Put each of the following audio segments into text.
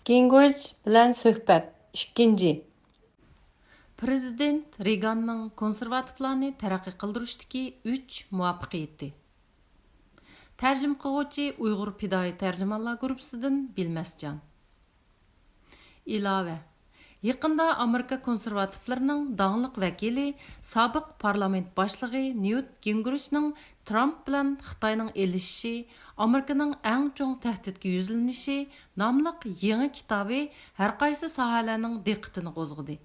Gingrich bilan suhbat 2. Prezident Reaganның konservativlarni taraqqiy qildirishdagi 3 muvaffaqiyati. Tərcüm qilguvchi Uyg'ur Pidoyi tərcümanlar guruhidan Bilmasjon. Ilova. Yaqında Amerika konservativlarining dаңлык vakili, sobiq parlament boshlig'i Newt Gingrichning Trump bilan Xitoyning elishishi, Amerikaning eng cho'ng tahdidga yuzlanishi nomliq yangi kitobi har qaysi sohalarning diqqatini qo'zg'adi.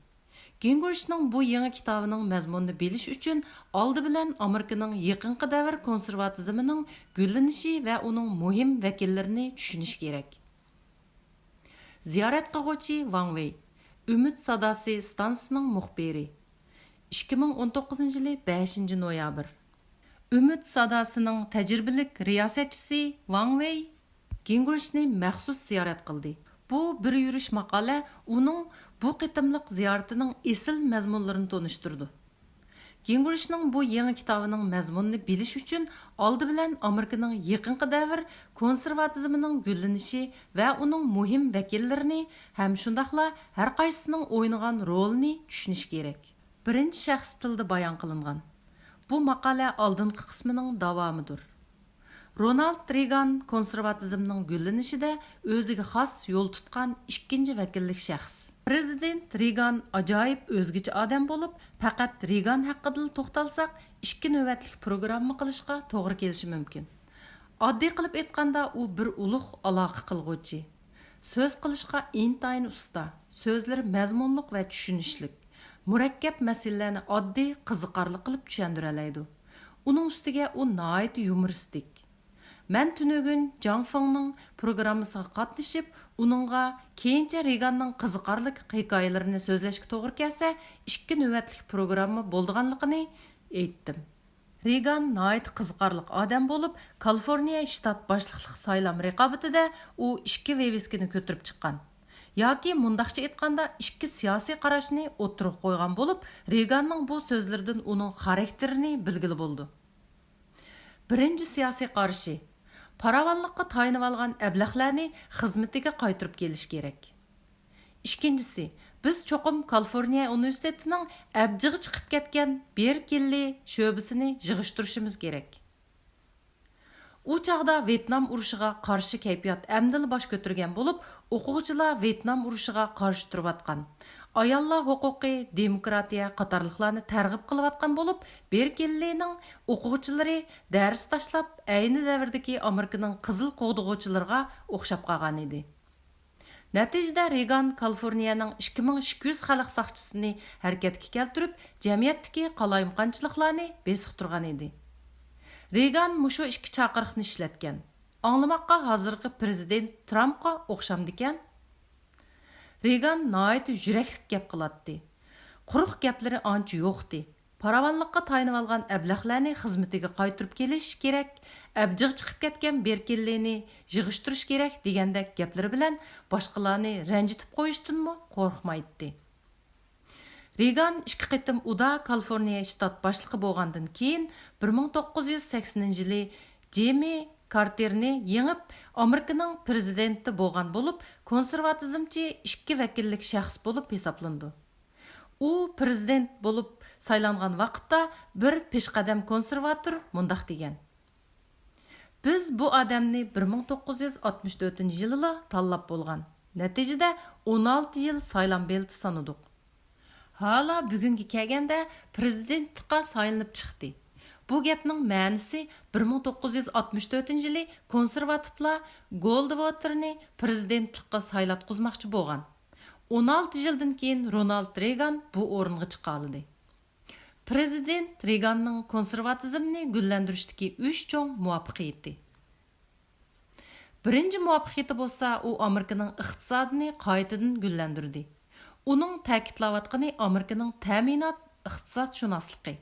Gingrichning bu yangi kitobining mazmunini bilish uchun oldi bilan Amerikaning yaqinqi davr konservatizmining gullanishi va uning muhim vakillarini tushunish kerak. Ziyorat qilguvchi Wang Wei, Ümid Sadasi stansiyasining muxbiri. 2019 yili 5 noyabr. Ümid Sadasining tajribalik riyosatchisi Wang Wei Gingrichni maxsus ziyorat qildi. Bu bir yurish maqola uning bu qitimliq ziyaratining esil mazmunlarini tonishtirdi. Gingrichning bu yangi kitobining mazmunini bilish uchun oldi bilan Amerikaning yaqinqi davr konservatizmining gullanishi va uning muhim vakillarini ham shundaqla har qaysisining o'ynagan rolini tushunish kerak. Birinchi shaxs tilda bayon qilingan. Bu maqola oldingi qismining davomidir. Ronald Reagan konservatizmning gullanishida o'ziga xos yo'l tutgan ikkinchi vakillik shaxs. Prezident Reagan ajoyib o'zgacha odam bo'lib, faqat Reagan haqida to'xtalsak, 2 navbatlik programma qilishga to'g'ri kelishi mumkin. Oddiy qilib aytganda, u bir ulug' aloqa qilguvchi. So'z qilishga intayin usta, so'zlari mazmunliq va tushunishlik. Murakkab masalalarni oddiy, qiziqarli qilib tushundira oladi. Uning ustiga u nihoyat yumoristik. Mən tünügün Jang Fengning programmasiga qatnashib, uningga keyincha Reaganning qiziqarli hikoyalarini so'zlashga to'g'ri kelsa, 2 navbatlik programma bo'lganligini aytdim. Reagan nihoyat qiziqarli odam bo'lib, Kaliforniya shtat boshliqlik saylam raqobatida u 2 veviskini ko'tarib chiqqan. Yoki mundaqcha aytganda 2 siyosiy qarashni o'tirib qo'ygan bo'lib, Reaganning bu so'zlaridan uning xarakterini bilgili bo'ldi. Birinchi siyosiy qarashi Paravanlıqqa tayinib algan əblaqlarni xizmetiga qaytarib kelish kerak. İkincisi, biz cho'qim Kaliforniya universitetining abjig'i chiqib ketgan Berkelli sho'basini yig'ishtirishimiz kerak. U chaqda Vyetnam urushiga qarshi kayfiyat amdil bosh ko'targan bo'lib, o'quvchilar Vyetnam urushiga qarshi turayotgan. Ayollar huquqi, demokratiya qatorliqlarni targ'ib qilayotgan bo'lib, Berkellining o'quvchilari dars tashlab, ayni davrdagi Amerikaning qizil qo'g'dug'uvchilariga o'xshab qolgan edi. Natijada Reagan Kaliforniyaning 2200 xalq saqchisini harakatga keltirib, jamiyatdagi qalaymqanchiliklarni besiqtirgan edi. Reagan mushu 2 chaqiriqni ishlatgan. Anglamoqqa hozirgi prezident Trumpga o'xshamdikan. Reagan nihoyat yurakli gap qiladi. Quruq gaplari ancha yo'qdi. Paravanlıqqa tayinib olgan ablaqlarni xizmetiga qaytarib kelish kerak, abjig' chiqib ketgan Berkellini yig'ishtirish kerak degandek gaplari bilan boshqalarni ranjitib qo'yishdanmi qo'rqmaydi. Reagan 2 qitim uda Kaliforniya shtat boshlig'i bo'lgandan keyin 1980-yili Jimmy Carterni yengib Amerikaning prezidenti bo'lgan bo'lib, konservatizmchi 2 vakillik shaxs bo'lib hisoblandi. U prezident bo'lib saylangan vaqtda bir peshqadam konservator mundaq degan. Biz bu odamni 1964-yilda tanlab bo'lgan. Natijada 16 yil saylan belti sanadik. Hala bugunga kelganda prezidentlikqa saylanib chiqdi. Bu gapning ma'nosi 1964-yili konservativlar Goldwaterni prezidentlikqa saylatqizmoqchi bo'lgan. 16 yildan keyin Ronald Reagan bu o'ringa chiqa oldi. Prezident Reaganning konservatizmni gullantirishdagi 3 cho'ng muvaffaqiyati. Birinchi muvaffaqiyati bo'lsa, u Amerikaning iqtisodini qaytadan gullantirdi. Uning ta'kidlayotgani Amerikaning ta'minot iqtisodshunosligi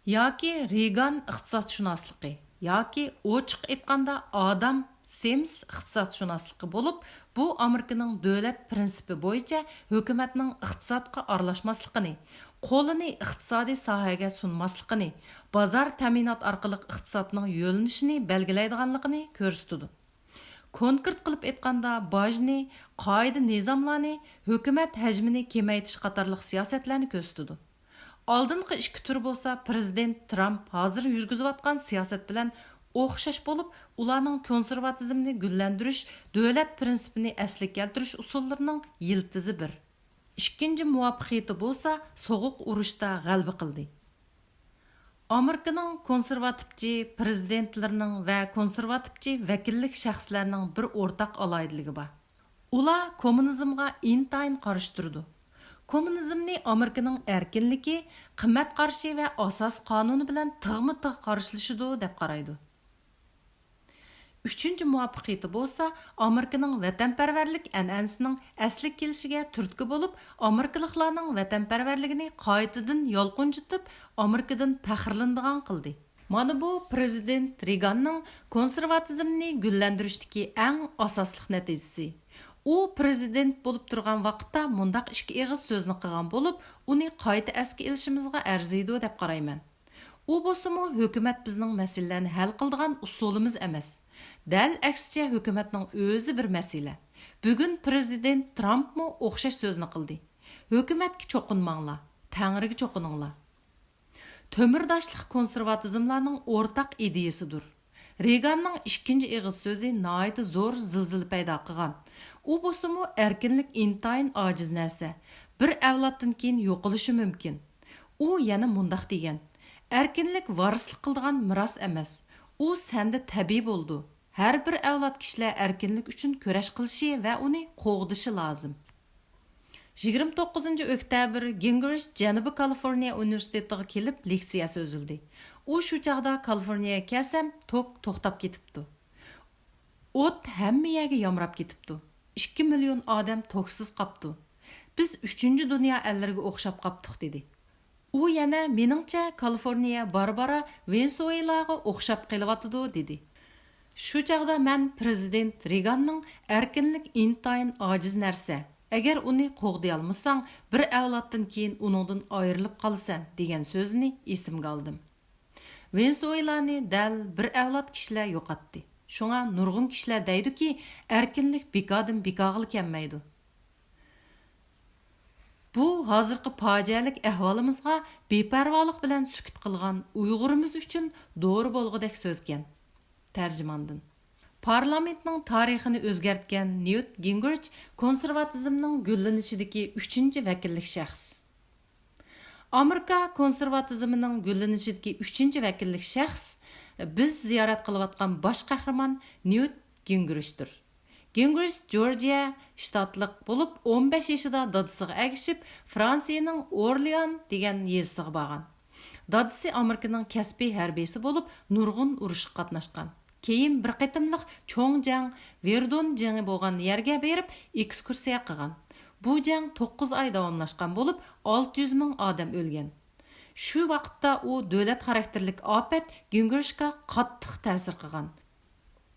yoki Reagan iqtisodshunosligi yoki ochiq aytganda odam Sims iqtisodshunosligi bo'lib, bu Amerikaning davlat prinsipi bo'yicha hukumatning iqtisodga aralashmasligini, qo'lini iqtisodiy sohaga sunmasligini, bozor ta'minot orqali iqtisodning yo'linishini belgilaydiganligini ko'rsatdi. Konkret qilib aytganda, bajni, qoida nizomlarni, hukumat hajmini kemaytirish qatorliq siyosatlarni ko'rsatadi. Oldingi ikki tur bo'lsa, prezident Trump hozir yurgizayotgan siyosat bilan o'xshash bo'lib, ularning konservatizmni gullantirish, davlat prinsipini asliga keltirish usullarining yiltizi bir. Ikkinchi muvaffaqiyati bo'lsa, so'g'uq urushda g'alaba qildi. Amerikaning konservativchi prezidentlarining va konservativchi vakillik shaxslarining bir o'rtaq aloyidligi bor. Ular kommunizmga intayin qarshi turdi. Kommunizmni Amerikaning erkinligi, qimmat qarshi va asos qonuni bilan tig'ma-tig' qarshilashidi deb qaraydi. Üçüncü muvaffaqiyati bo'lsa, Amerikaning vatanparvarlik an'anasining asli kelishiga turtki bo'lib, Amerikaliklarning vatanparvarligini qaytadan yolqinjitib, Amerikadan faxrlanadigan qildi. Mana bu prezident Reaganning konservatizmni gullantirishdagi eng asosli natijasi. U prezident bo'lib turgan vaqtda mundaq ikki og'iz so'zni qilgan bo'lib, uni qayta asga ilishimizga arziydi deb qarayman. U bo'lsa-mu hukumat bizning masalalarni hal qiladigan usulimiz emas. Dal aksicha hukumatning o'zi bir masala. Bugun prezident Trumpmi o'xshash so'zni qildi. Hukumatga cho'qinmanglar, Tangriga cho'qininglar. To'mirdoshlik konservatizmlarning o'rtaq ideyasidir. Reaganning ikkinchi ig'iz so'zi nihoyat zo'r zilzila paydo qilgan. U bo'lsa-mu erkinlik intayin ojiz narsa. Bir avloddan keyin yo'qolishi mumkin. U yana mundaq degan: erkinlik varislik qiladigan miros emas. U senda tabiiy bo'ldi. Har bir avlod kishilar erkinlik uchun kurash qilishi va uni qo'g'dishi lozim. 29 oktyabr Gingrich Janubiy Kaliforniya universitetiga kelib leksiya so'zildi. U shu chaqda Kaliforniyaga kelsam, to'xtab ketibdi. O't hamma yerga yomrab ketibdi. 2 million odam toksiz qapti. Biz 3-dunyo ellariga o'xshab qaptiq dedi. U yana meningcha Kaliforniya barbara Venezuelaga o'xshab qelyotdi dedi. Shu chaqda men prezident Reaganning erkinlik intayin ojiz narsa. Agar uni qo'g'day olmasang, bir avloddan keyin uningdan ayrilib qolasan degan so'zini esimga oldim. Venezuelani dal bir avlod kishilar yo'qotdi. Shunga nurg'un kishilar deydiki, erkinlik bekodan bekoga kelmaydi. Bu hozirgi fojialik ahvolimizga beparvolik bilan sukut qilgan Uyg'urimiz uchun doğru bo'lg'idek so'zgan. Tarjimondan. Parlamentning tarixini o'zgartgan Newt Gingrich konservatizmning gullanishidagi 3-vakillik shaxs. Amerika konservatizmining gullanishidagi 3-vakillik shaxs biz ziyorat qilayotgan bosh qahramon Newt Gingrichdir. Gingrich Georgia shtatlik bo'lib 15 yoshida dadasiga agishib Fransiyaning Orlean degan yezisiga borgan. Dadasi Amerikaning kasbiy harbiysi bo'lib nurg'un urushga qatnashgan. Keyin bir qitimliq cho'ng jang Verdun jangi bo'lgan yerga berib ekskursiya qilgan. Bu jang 9 oy davomlashgan bo'lib 600 ming odam o'lgan. Shu vaqtda u davlat xarakterlik ofat Gingrichga qattiq ta'sir qilgan.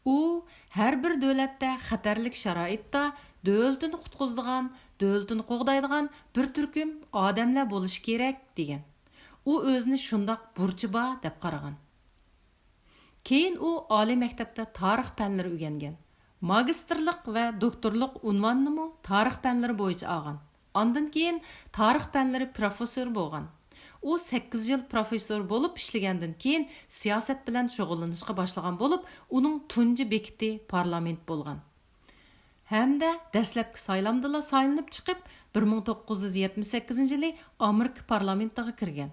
U har bir davlatda xatarlik sharoitda davlatini qutqizadigan, davlatini qo'g'daydigan bir turkum odamlar bo'lish kerak degan. U o'zini shundoq burchi bor deb qaragan. Keyin u oliy maktabda tarix fanlari o'rgangan. Magistrlik va doktorlik unvonini tarix fanlari bo'yicha olgan. Ondan keyin tarix fanlari professor bo'lgan. U 8 yil professor bo'lib ishlagandan keyin siyosat bilan shug'ullanishga boshlagan bo'lib, uning tunji bekiti parlament bo'lgan. Hamda dastlabki saylamda saylanib chiqib 1978-yili Amerika parlamentiga kirgan.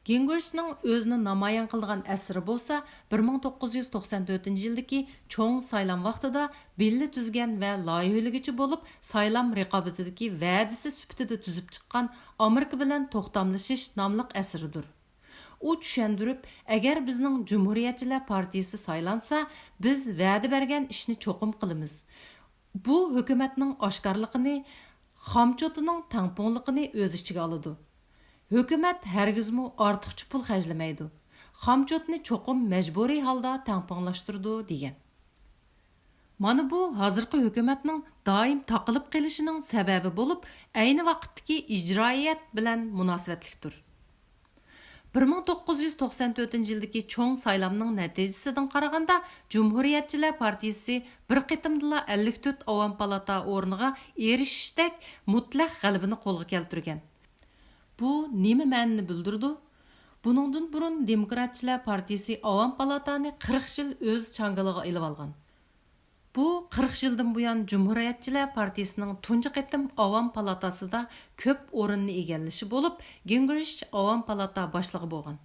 Gingrichning o'zini namoyon qilgan asri bo'lsa 1994-yildagi cho'ng saylam vaqtida belli tuzgan va loyihalagichi bo'lib saylam raqobatidagi va'dasi sifatida tuzib chiqqan Amerika bilan to'xtamlashish nomli asridir. U tushundirib, agar bizning Cumhuriyetçiler partiyasi saylansa, biz va'da bergan ishni cho'qim qilamiz. Bu hukumatning oshkorligini, xomchotining tangponligini o'z ichiga oladi. Hukumat hargizmi ortiqcha pul xarjlamaydi. Xomchotni cho'qim majburiy holda tangponlashtirdi degan. Mana bu hozirgi hukumatning doim taqilib qolishining sababi bo'lib, ayni vaqtdagi ijroiyat bilan munosabatlikdir. 1994-yildagi cho'ng saylamning natijasidan qaraganda Cumhuriyetçiler Partiyasi bir qitimdila 54 Avam palata o'rniga erishishdek mutlaq g'alabani qo'lga keltirgan. Bu nima ma'noni bildirdi? Buningdan burun Demokratchilar Partiyasi Avam palatani 40 yil o'z changaliga ilib olgan. Bu 40 yildan buyon Cumhuriyetçiler Partiyasining tunji qitim Avam palatasida ko'p o'rinni egallashi bo'lib, Gingrich Avam palata boshlig'i bo'lgan.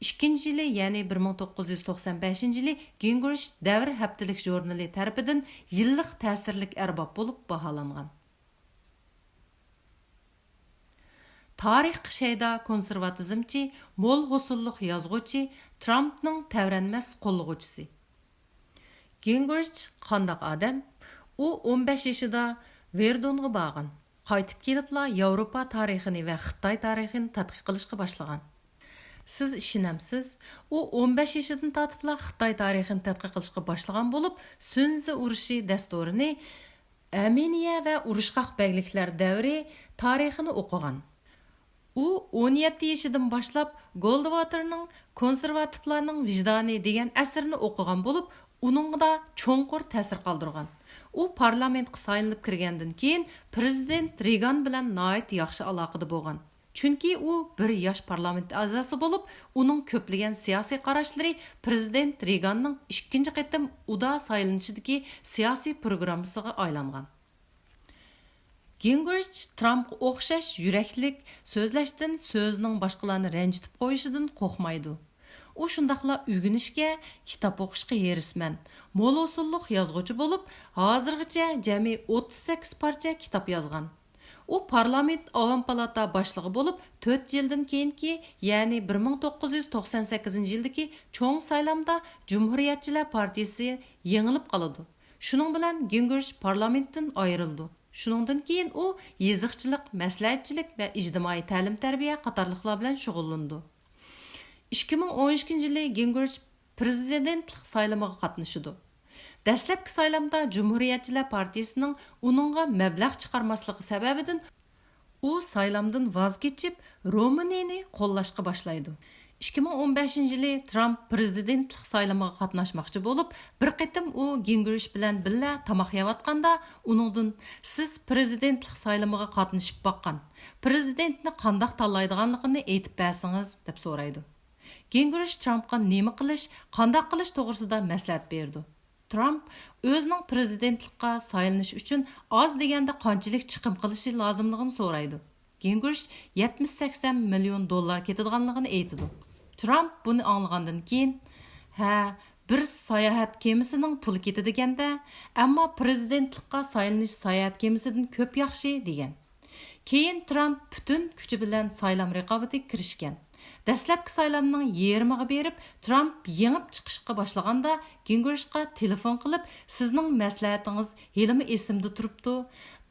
Ikkinchi yili, ya'ni 1995-yili Gingrich Davr haftalik jurnali tarafidan yillik ta'sirlik arbob bo'lib baholangan. Tarix qishayda konservatizmchi, mo'l hosilliq yozg'uchi, Trumpning tavranmas qo'llovchisi. Gingrich qandaq odam? U 15 yoshida Verdunga borgan. Qaytib kelibla Yevropa tarixini va Xitoy tarixini tadqiq qilishga boshlagan. Siz ishonamsiz? U 15 yoshidan tortibla Xitoy tarixini tadqiq qilishga boshlagan bo'lib, Sunzi urushi dasturini, Armeniya va urushqoq bagliklar davri tarixini o'qigan. U 17 yoshidan boshlab Goldwaterning Konservativlarning vijdoni degan asarni o'qigan bo'lib, uningda cho'nqur ta'sir qoldirgan. U parlamentga saylanib kirgandan keyin prezident Reagan bilan nihoyat yaxshi aloqada bo'lgan. Chunki u bir yosh parlament a'zosi bo'lib, uning ko'plagan siyosiy qarashlari prezident Reaganning ikkinchi qitim uda saylanishidagi siyosiy programmasiga aylangan. Gingrich Trumpga o'xshash yuraklik so'zlashdan so'zning boshqalarni ranjitib qo'yishidan qo'rqmaydi. U shundaqla o'rganishga, kitob o'qishga herisman. Mo'l usulliq yozuvchi bo'lib, hozirgacha jami 38 parcha kitob yozgan. U parlament Avam palata boshlig'i bo'lib, 4 yildan keyingi, ya'ni 1998-yildagi cho'ng saylamda Cumhuriyetçiler Partiyasi yengilib qoladi. Shuning bilan Gingrich parlamentdan ayrildi. Shuningdan keyin u yeziqchilik, maslahatchilik va ijtimoiy ta'lim-tarbiya qatorliqlar bilan shug'ullandi. 2012-yili Gingrich prezidentlik saylamiga qatnashdi. Dastlabki saylamda Cumhuriyetçiler Partiyasining uningga mablag' chiqarmasligi sababidan u saylamdan voz kechib, Romaniyani qo'llashga boshlaydi. 2015-yili Trump prezidentlik saylamiga qatnashmoqchi bo'lib, bir qitim u Gingrich bilan birga tamoq yeyotganda, uningdan siz prezidentlik saylamiga qatnashib boqqan, prezidentni qandoq tanlaydiganligini aytib bersangiz deb so'raydi. Gingrich Trumpga nima qilish, qandoq qilish to'g'risida maslahat berdi. Trump o'zining prezidentlikka saylanish uchun oz deganda qanchalik chiqim qilishi lozimligini so'raydi. Gingrich 70-80 million dollar ketadiganligini aytdi. Trump buni anglagandan keyin, bir sayohat kemisining puli ketadi-deganda, ammo prezidentlikka saylanish sayohat kemisidan ko'p yaxshi degan. Keyin Trump butun kuchi bilan saylam raqobatiga kirishgan. Dastlabki saylamning yerimiga berib, Trump yengib chiqishga boshlaganda Gingrichga telefon qilib, sizning maslahatingiz helimi esimda turibdi,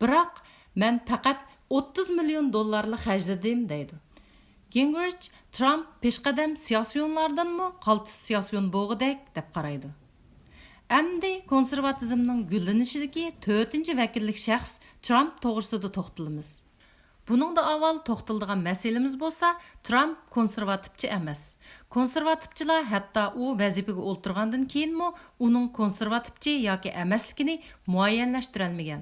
biroq men faqat 30 million dollarlik xarjladim deydi. Gingrich Trump peshqadam siyosiyonlardanmi qaltis siyosiyon bo'g'idek deb qaraydi. Endi konservatizmning gullanishidagi 4-vakillik shaxs Trump to'g'risida to'xtalamiz. Buningda avval to'xtaladigan masalamiz bo'lsa, Trump konservativchi emas. Konservativchilar hatto u vazifaga o'ltirgandan keyinmi uning konservativchi yoki emasligini muayyanlashtirib olmagan.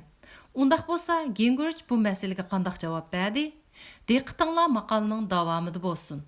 Undaq bo'lsa, Gingrich bu masalaga qanday javob berdi? Diqqatinglar maqolaning davomida bo'lsin.